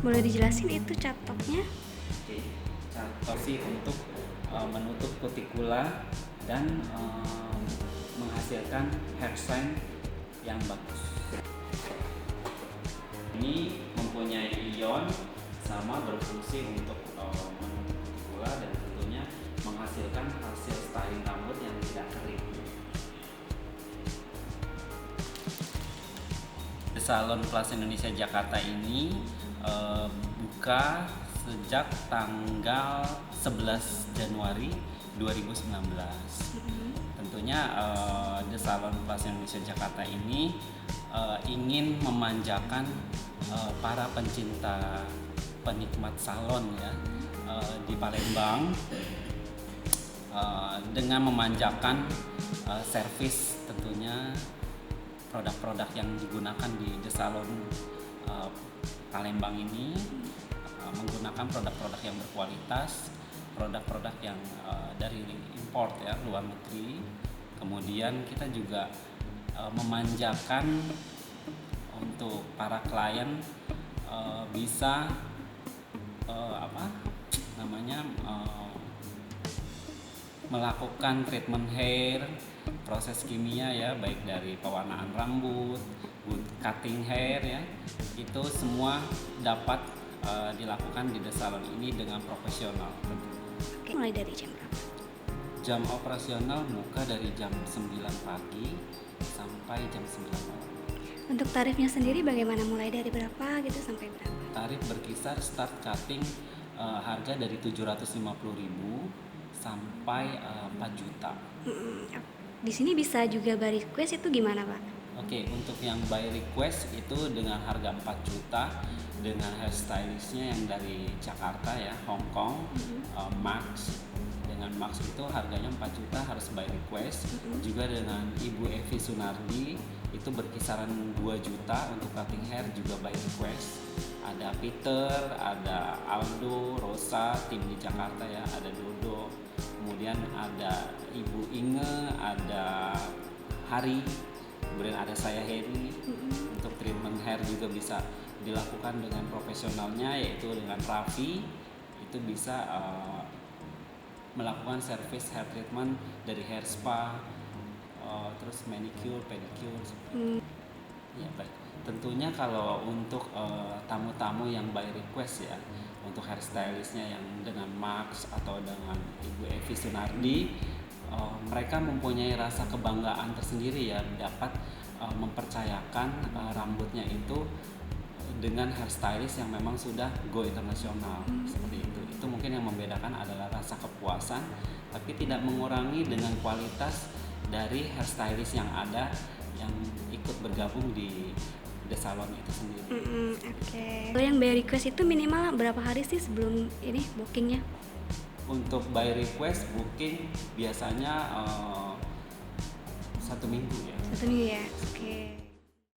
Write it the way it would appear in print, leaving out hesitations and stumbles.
Boleh dijelasin itu catoknya? Oke, catok sih untuk menutup kutikula dan menghasilkan hairstyle yang bagus. Ini mempunyai ion sama berfungsi untuk menutup kutikula dan tentunya menghasilkan hasil styling rambut yang tidak kering. The Salon Plus Indonesia Jakarta ini buka sejak tanggal 11 Januari 2019. Tentunya The Salon Plus Indonesia Jakarta ini ingin memanjakan para pencinta penikmat salon ya di Palembang dengan memanjakan servis tentunya produk-produk yang digunakan di The Salon Palembang ini menggunakan produk-produk yang berkualitas, produk-produk yang dari import ya luar negeri. Kemudian kita juga memanjakan untuk para klien bisa melakukan treatment hair, proses kimia ya, baik dari pewarnaan rambut, cutting hair ya, itu semua dapat dilakukan di The Salon ini dengan profesional. Oke, mulai dari jam berapa? Jam operasional buka dari jam 9 pagi sampai jam 9 malam. Untuk tarifnya sendiri bagaimana? Mulai dari berapa gitu sampai berapa? Tarif berkisar start cutting harga dari 750.000 sampai 4 juta. Di sini bisa juga by request, itu gimana Pak? Oke, untuk yang by request itu dengan harga 4 juta dengan hairstylistnya yang dari Jakarta ya, Hong Kong, Max. Dengan Max itu harganya 4 juta harus by request. Juga dengan Ibu Evi Sunardi itu berkisaran 2 juta untuk cutting hair juga by request. Ada Peter, ada Aldo, Rosa, tim di Jakarta ya, ada Dodo. Kemudian ada Ibu Inge, ada Hari, kemudian ada saya Heri. Untuk treatment hair juga bisa dilakukan dengan profesionalnya yaitu dengan Raffi. Itu bisa melakukan service hair treatment dari hair spa, terus manicure, pedicure. Ya baik. Tentunya kalau untuk tamu-tamu yang by request ya, untuk hairstylistnya yang dengan Max atau dengan Ibu Evi Sunardi, mereka mempunyai rasa kebanggaan tersendiri ya dapat mempercayakan rambutnya itu dengan hairstylist yang memang sudah go internasional seperti itu. Itu mungkin yang membedakan adalah rasa kepuasan, tapi tidak mengurangi dengan kualitas dari hairstylist yang ada yang ikut bergabung di The Salon itu sendiri. Oke. Kalau yang by request itu minimal berapa hari sih sebelum ini bookingnya? Untuk by request booking biasanya 1 minggu ya. 1 minggu ya. Oke.